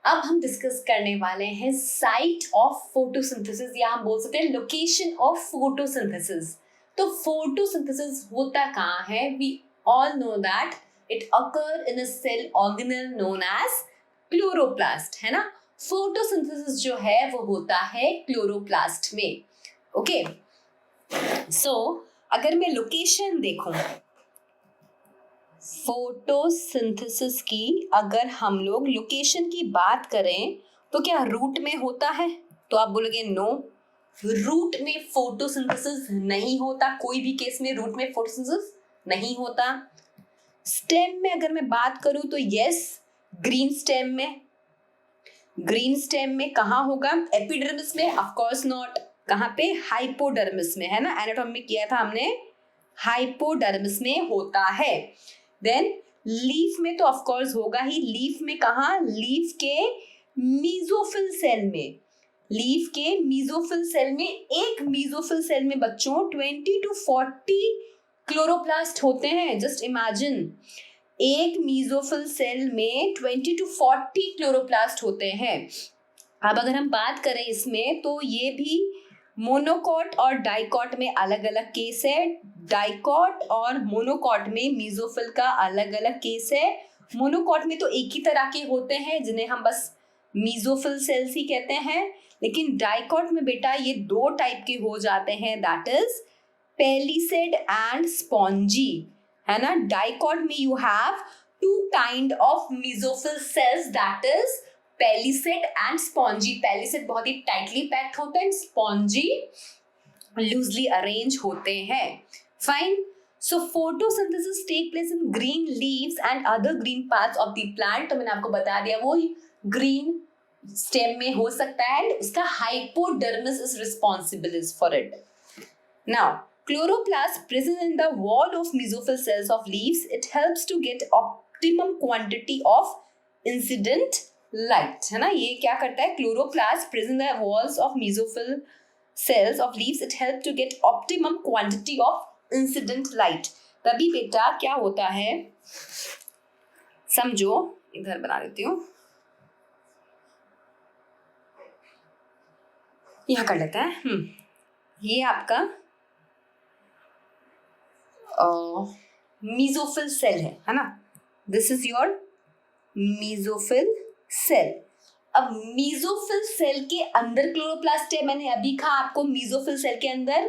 अब हम डिस्कस करने वाले हैं साइट ऑफ फोटोसिंथेसिस, या हम बोल सकते हैं लोकेशन ऑफ फोटोसिंथेसिस। तो फोटोसिंथेसिस होता कहाँ है? We all know that it occur in a cell organelle known as chloroplast, है ना। फोटोसिंथेसिस जो है वो होता है क्लोरोप्लास्ट में। ओके, सो अगर मैं लोकेशन देखूं फोटोसिंथेसिस की, अगर हम लोग लोकेशन की बात करें तो क्या रूट में होता है? तो आप बोलोगे नो, रूट में फोटोसिंथेसिस नहीं होता, कोई भी केस में रूट में फोटोसिंथेसिस नहीं होता। स्टेम में अगर मैं बात करूं तो यस, ग्रीन स्टेम में कहाँ होगा? एपिडर्मिस में? Of course not. कहाँ पे? हाइपोडर्मिस में, है ना। एनाटॉमी में किया था हमने, हाइपोडर्मिस में होता है। देन लीफ में तो ऑफ कोर्स होगा ही। लीफ में कहाँ? लीफ के मीजोफिल सेल में। लीफ के मीजोफिल सेल में, एक मीजोफिल सेल में बच्चों 20 to 40 क्लोरोप्लास्ट होते हैं। जस्ट इमेजिन, एक मीजोफिल सेल में 20 to 40 क्लोरोप्लास्ट होते हैं। अब अगर हम बात करें इसमें तो ये भी मोनोकॉट और डाइकॉट में अलग अलग केस है। डाइकॉट और मोनोकॉट में मीजोफिल का अलग अलग केस है। मोनोकॉट में तो एक ही तरह के होते हैं जिन्हें हम बस मीजोफिल सेल्स ही कहते हैं, लेकिन डाइकॉट में बेटा ये दो टाइप के हो जाते हैं, that is palisade and spongy, है ना। डाइकॉट में you have two kind of mesophyll cells, that is palisade and spongy. Palisade बहुत ही टाइटली पैक्ड होते हैं, स्पॉन्जी लूजली अरेंज होते हैं। Fine. So photosynthesis take place in green leaves and other green parts of the plant. तो मैंने आपको बता दिया वो ग्रीन स्टेम में हो सकता है एंड उसका hypodermis is responsible for it. Now chloroplast present in the wall of mesophyll cells of leaves, it helps to get optimum quantity of incident light, है ना। ये क्या करता है? chloroplast present in the walls of mesophyll cells of leaves, it helps to get optimum quantity of incident light। तभी बेटा क्या होता है, समझो, इधर बना देती हूँ, यहाँ कर लेते हैं। ये आपका मीजोफिल सेल है ना। This is your mesophyll cell. अब मीजोफिल सेल के अंदर क्लोरोप्लास्ट है। मैंने अभी कहा आपको मीजोफिल सेल के अंदर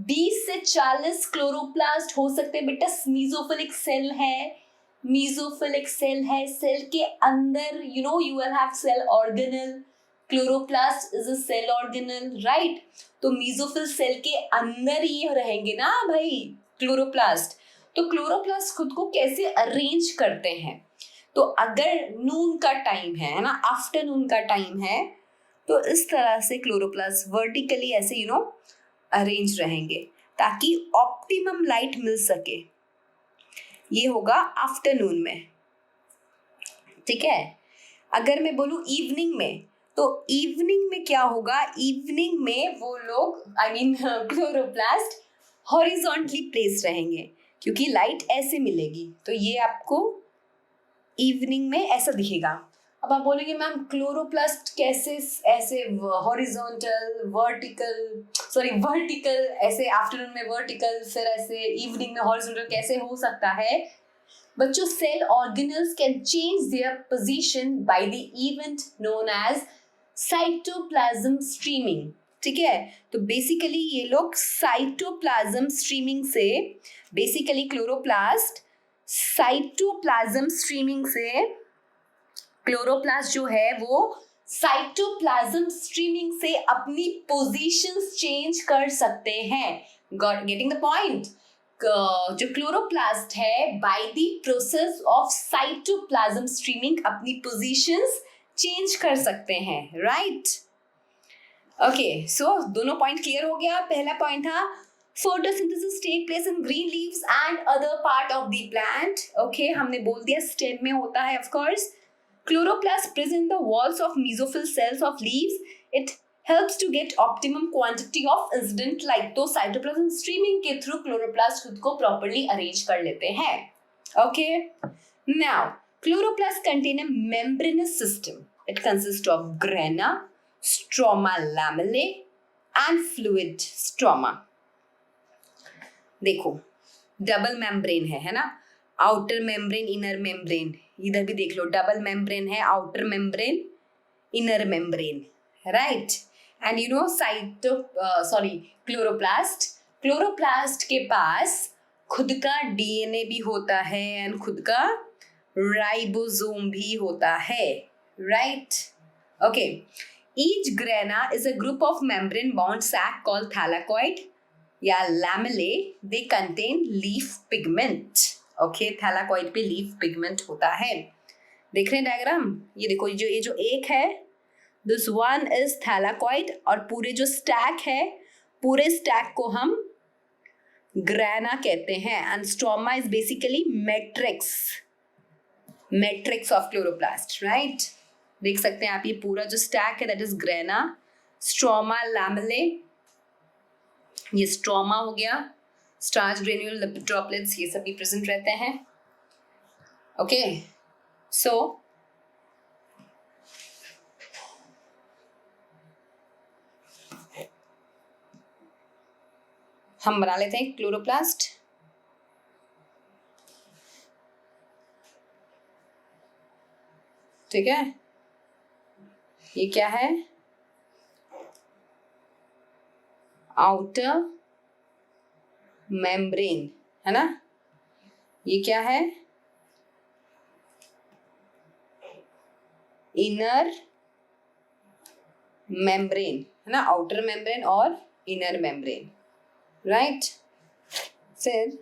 20 से 40 क्लोरोप्लास्ट हो सकते हैं बेटा। मीजोफिलिक सेल है, मीजोफिलिक सेल है। सेल के अंदर you know you will have cell organelle. Chloroplast is a cell organelle, right. तो मीजोफिल सेल के अंदर ही रहेंगे ना भाई क्लोरोप्लास्ट। तो क्लोरोप्लास्ट खुद को कैसे अरेंज करते हैं? तो अगर नून का टाइम है ना, आफ्टरनून का टाइम है, तो इस तरह से क्लोरोप्लास्ट वर्टिकली ऐसे यू नो अरेंज रहेंगे ताकि ऑप्टिमम लाइट मिल सके। ये होगा आफ्टरनून में, ठीक है। अगर मैं बोलूं इवनिंग में, तो इवनिंग में क्या होगा? इवनिंग में वो लोग क्लोरोप्लास्ट हॉरिजॉन्टली प्लेस्ड रहेंगे क्योंकि लाइट ऐसे मिलेगी। तो ये आपको इवनिंग में ऐसा दिखेगा। अब आप बोलेंगे मैम क्लोरोप्लास्ट कैसे ऐसे हॉरिजॉन्टल, वर्टिकल ऐसे आफ्टरनून में वर्टिकल, फिर ऐसे इवनिंग में हॉरिजॉन्टल कैसे हो सकता है? बच्चों, cell organelles can change their position by the event known as cytoplasm streaming, ठीक है। तो बेसिकली ये लोग साइटोप्लाज्म स्ट्रीमिंग से, बेसिकली क्लोरोप्लास्ट साइटोप्लाज्म स्ट्रीमिंग से, क्लोरोप्लास्ट जो है वो साइटोप्लाज्म स्ट्रीमिंग से अपनी पोजीशंस चेंज कर सकते हैं। Getting the point? जो क्लोरोप्लास्ट है by the process of cytoplasm streaming अपनी पोजीशंस चेंज कर सकते हैं, राइट। ओके, सो दोनों पॉइंट क्लियर हो गया। पहला पॉइंट था photosynthesis take place in green leaves and other part of the plant. Okay, हमने बोल दिया स्टेम में होता है of course. Chloroplast present in the walls of mesophyll cells of leaves, it helps to get optimum quantity of incident light। तो cytoplasm streaming के through chloroplast खुद को प्रॉपर्ली अरेंज कर लेते हैं। Okay, now chloroplast contain a membranous system। It consists of grana, stroma lamellae and fluid stroma. देखो double membrane है ना, आउटर मेम्ब्रेन इनर मेम्ब्रेन, इधर भी देख लो डबल मेम्ब्रेन है, outer membrane inner membrane, right. And you know chloroplast के पास खुद का डीएनए भी होता है एंड खुद का राइबोसोम भी होता है, right. Okay, each grana is a group of membrane bound sac called thylakoid या lamellae. They contain leaf pigment. Okay, thylakoid पे लीफ पिगमेंट होता है. देख रहे हैं डायग्राम, ये देखो ये जो एक है, दिस वन इज थैलाकॉइड, और पूरे जो स्टैक है, पूरे स्टैक को हम ग्रेना कहते हैं. And stroma is basically matrix of chloroplast, right. देख सकते हैं आप, ये पूरा जो स्टैक है दैट इज ग्रेना, स्ट्रोमा, लैमेले, ये स्ट्रोमा हो गया, स्टार्च ग्रेन्यूल, लिपिड ड्रॉपलेट्स, ये सब भी प्रेजेंट रहते हैं. ओके, सो हम बना लेते हैं क्लोरोप्लास्ट. ठीक है, ये क्या है, आउटर मेम्ब्रेन है ना, ये क्या है, इनर मेम्ब्रेन है ना, आउटर मेम्ब्रेन और इनर मेम्ब्रेन, राइट. फिर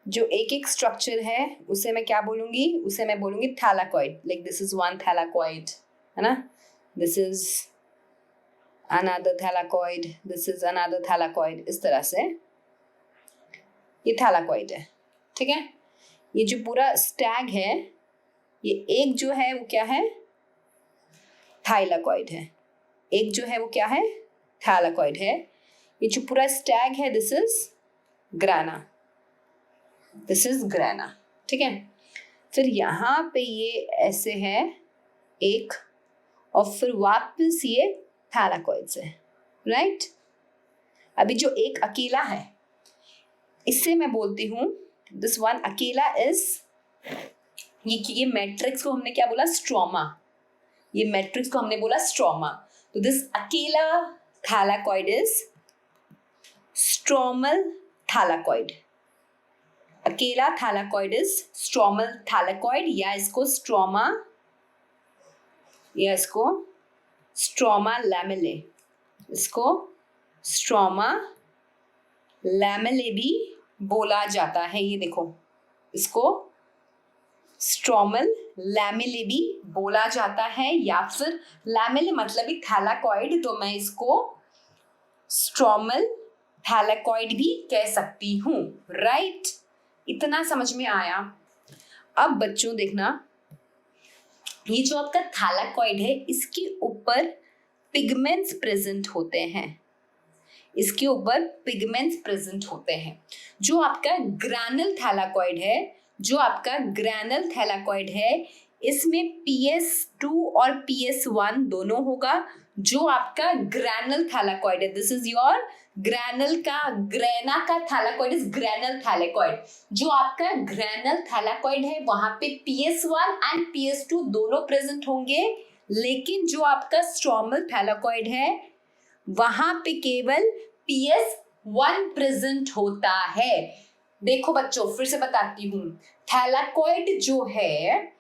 जो एक एक स्ट्रक्चर है उसे मैं क्या बोलूंगी, उसे मैं बोलूंगी thylakoid. Like this is one thylakoid है ना, this is another thylakoid, this is another thylakoid. इस तरह से ये थैलाकॉइड है. ठीक है, ये जो पूरा स्टैग है, ये एक जो है वो क्या है, थाइलाकॉइड है. एक जो है वो क्या है, थैलाकॉइड है. ये जो पूरा स्टैग है, दिस इज ग्राना, दिस इज ग्राना. ठीक है, फिर यहाँ पे ये ऐसे है एक, और फिर वापस ये थैलाकॉइड्स है, राइट. अभी जो एक अकेला है, इससे मैं बोलती हूँ दिस वन अकेला इज, ये मैट्रिक्स को हमने क्या बोला, स्ट्रोमा. ये मैट्रिक्स को हमने बोला स्ट्रोमा. तो दिस अकेला थैलाकॉइड इज स्ट्रोमल थैलाकॉइड. अकेला थैलाकॉइड इज स्ट्रोमल थैलाकॉइड, या इसको स्ट्रोमा, या इसको स्ट्रोमा लैमेले, इसको स्ट्रोमा लैमेले भी बोला जाता है. ये देखो, इसको स्ट्रोमल लैमेले भी बोला जाता है, या फिर लैमेले मतलब ही थैलाकॉइड, तो मैं इसको स्ट्रोमल थैलाकॉइड भी कह सकती हूँ, राइट. इतना समझ में आया. अब बच्चों देखना, ये जो आपका थैलाकॉइड है, इसके ऊपर पिगमेंट्स प्रेजेंट होते हैं, इसके ऊपर पिगमेंट्स प्रेजेंट होते हैं. जो आपका ग्रैनल थैलाकॉइड है, जो आपका ग्रैनल थैलाकॉइड है, इसमें PS2 और PS1 दोनों होगा. जो आपका ग्रैनल थैलाकॉइड है, दिस इज योर ग्रैनल का, ग्रेना का थैलाकॉइड इज ग्रैनल थैलाकॉइड. जो आपका ग्रैनल थैलाकॉइड है, वहां पे PS1 एंड PS2 दोनों प्रेजेंट होंगे. लेकिन जो आपका स्ट्रोमल थैलाकॉइड है, वहां पे केवल PS1 प्रेजेंट होता है. देखो बच्चों, फिर से बताती हूँ, थैलाकॉइड जो है,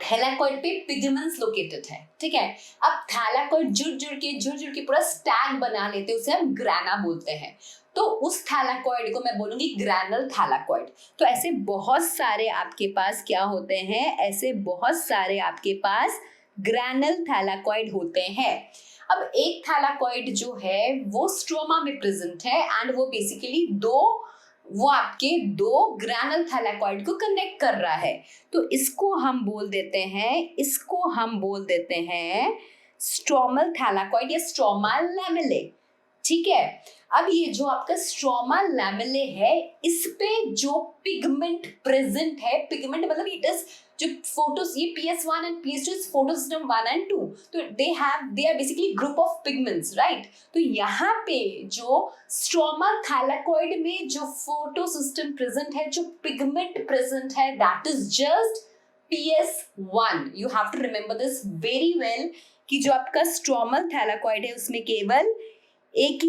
थैलाकॉइड पे पिगमेंट्स लोकेटेड है. ठीक है, अब थैलाकॉइड जुड़ जुड़ के पूरा स्टैग बना लेते हैं, उसे हम ग्राना बोलते हैं. तो उस थैलाकॉइड को मैं बोलूंगी ग्रैनल थैलाकॉइड. तो ऐसे बहुत सारे आपके पास क्या होते हैं, ऐसे बहुत सारे आपके पास ग्रैनल थैलाकॉइड होते हैं. अब एक थैलाकॉइड जो है वो स्ट्रोमा में प्रेजेंट है, एंड वो बेसिकली वो आपके दो ग्रैनल थैलाकॉइड को कनेक्ट कर रहा है. तो इसको हम बोल देते हैं स्ट्रोमल थैलाकॉइड या स्ट्रोमा लैमेले. ठीक है। अब ये जो आपका स्ट्रोमा लैमेले है, इस पे जो पिगमेंट प्रेजेंट है, पिगमेंट मतलब इट इज जो फोटोस, ये PS1 and PS2 is photosystem 1 and 2, तो they are basically group of pigments, right. तो यहाँ पे जो स्ट्रोमा थैलेकॉइड में जो फोटो सिस्टम प्रेजेंट है, जो पिगमेंट प्रेजेंट है, that is just PS1। You have to remember this very well कि जो आपका स्ट्रोमल थैलेकॉइड है उसमें केवल एक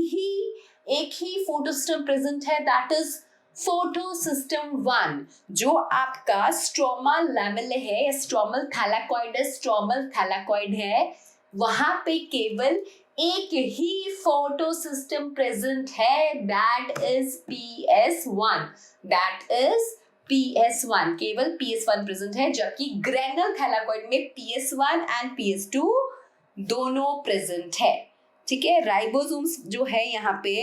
ही फोटो सिस्टम प्रेजेंट है, दैट इज फोटो सिस्टम 1। जो आपका स्ट्रोमा लैमेले है या स्ट्रोमल थैलेकॉइड है, वहां पे केवल एक ही फोटो सिस्टम प्रेजेंट है, that is PS1, that is PS1, केवल PS1 प्रेजेंट है, जबकि ग्रेनल थैलेकॉइड में PS1 एंड PS2 दोनों प्रेजेंट है। ठीक है। राइबोसोम्स जो है यहाँ पे,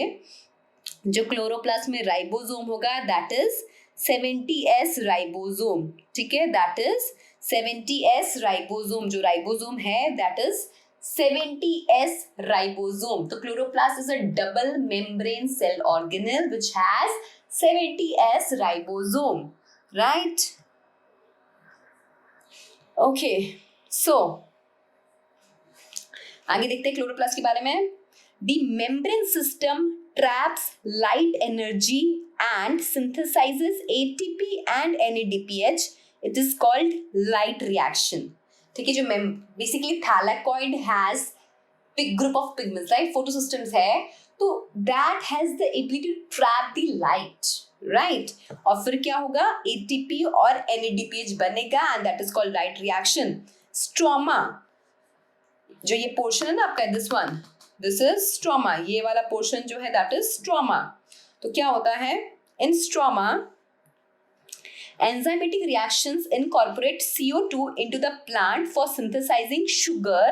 जो क्लोरोप्लास्ट में राइबोसोम होगा दैट इज 70S राइबोसोम। ठीक है, दैट इज 70S राइबोसोम। जो राइबोसोम है दैट इज 70S राइबोसोम। तो chloroplast is a double membrane cell organelle which has 70S ribosome, right. Okay, so आगे देखते हैं क्लोरोप्लास्ट के बारे में। The membrane system traps light energy and synthesizes ATP and NADPH. It is called light reaction. ठीक है, जो basically thylakoid has big group of pigments, right? Photosystems है, तो that has the ability to trap the light, right? और फिर क्या होगा, ATP और NADPH बनेगा and that is called light reaction. Stroma, जो ये पोर्शन है ना आपका, दिस इज स्ट्रोमा, ये वाला पोर्शन जो है दैट इज स्ट्रोमा। तो क्या होता है इन stroma, enzymatic reactions incorporate CO2 into the plant for synthesizing sugar,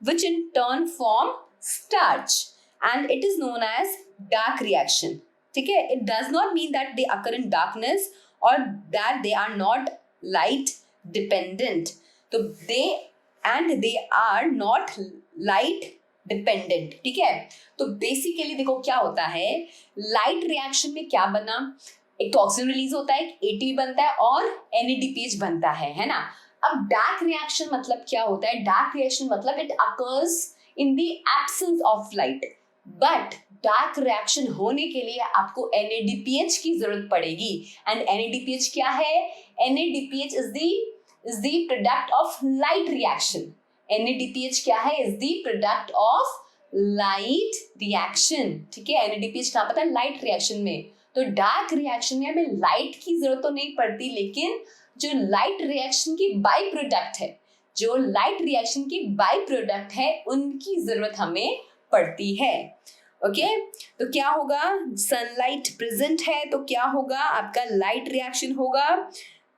which in turn form starch, and it is known as dark reaction. ठीक है, it does not mean that they occur in darkness or that they are not light dependent. तो they are not light dependent. ठीक है, तो basically देखो क्या होता है, लाइट रिएक्शन में क्या बना, एक तो ऑक्सीजन रिलीज होता है, एक ATP बनता है और NADPH बनता है ना। अब डार्क रिएक्शन मतलब क्या होता है, डार्क रिएक्शन मतलब it occurs in the absence of light, but dark reaction होने के लिए आपको NADPH की जरूरत पड़ेगी। एंड NADPH क्या है, NADPH is the product of light reaction. NADPH क्या है, is the product of light reaction. ठीक है, NADPH कहाँ पता है, लाइट रिएक्शन में। तो डार्क रिएक्शन में हमें लाइट की जरूरत तो नहीं पड़ती, लेकिन जो लाइट रिएक्शन की बाई प्रोडक्ट है, जो लाइट रिएक्शन की बाई प्रोडक्ट है, उनकी जरूरत हमें पड़ती है। ओके, तो क्या होगा, सनलाइट प्रेजेंट है तो क्या होगा, आपका लाइट रिएक्शन होगा।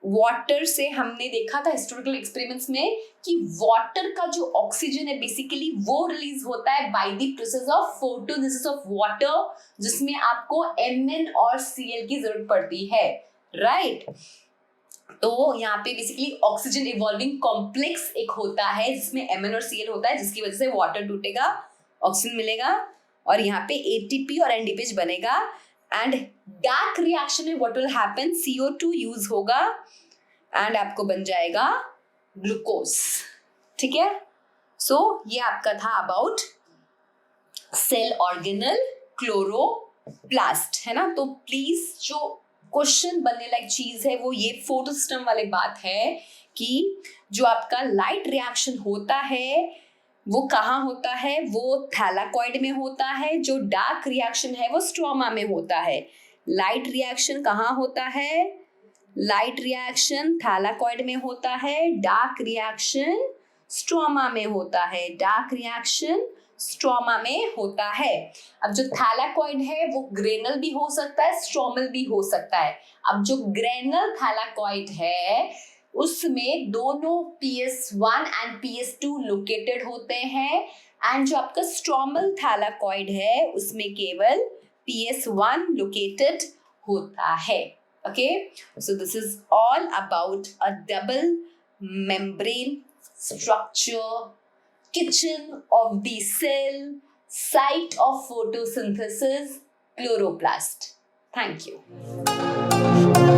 वाटर से हमने देखा था हिस्टोरिकल एक्सपेरिमेंट्स में कि वाटर का जो ऑक्सीजन है बेसिकली वो रिलीज होता है by the process of photolysis of water, जिसमें आपको Mn और Cl की जरूरत पड़ती है, राइट। तो यहाँ पे बेसिकली ऑक्सीजन इवॉल्विंग कॉम्प्लेक्स एक होता है जिसमें Mn और Cl होता है, जिसकी वजह से वाटर टूटेगा, ऑक्सीजन मिलेगा और यहाँ पे ATP और NADPH बनेगा। एंड डार्क रिएक्शन में what will happen, CO2 use होगा एंड आपको बन जाएगा ग्लूकोज। ठीक है, सो ये आपका था अबाउट सेल ऑर्गेनल क्लोरोप्लास्ट, है ना। तो प्लीज जो क्वेश्चन बनने लायक चीज है वो ये फोटो सिस्टम वाली बात है कि जो आपका लाइट रिएक्शन होता है वो कहाँ होता है, वो थैलाकॉइड में होता है। जो डार्क रिएक्शन है वो स्ट्रोमा में होता है। लाइट रिएक्शन कहाँ होता है, लाइट रिएक्शन थैलाकॉइड में होता है, डार्क रिएक्शन स्ट्रोमा में होता है, डार्क रिएक्शन स्ट्रोमा में होता है। अब जो थैलाकॉइड है वो ग्रेनल भी हो सकता है, स्ट्रोमल भी हो सकता है। अब जो ग्रेनल थैलाकॉइड है उसमें दोनों PS1 एंड PS2 लोकेटेड होते हैं, एंड जो आपका स्ट्रोमल थैलाकॉइड है उसमें केवल PS1 लोकेटेड होता है। Okay, so this is all about a double membrane structure, kitchen of the cell, Site of photosynthesis, chloroplast. Thank you.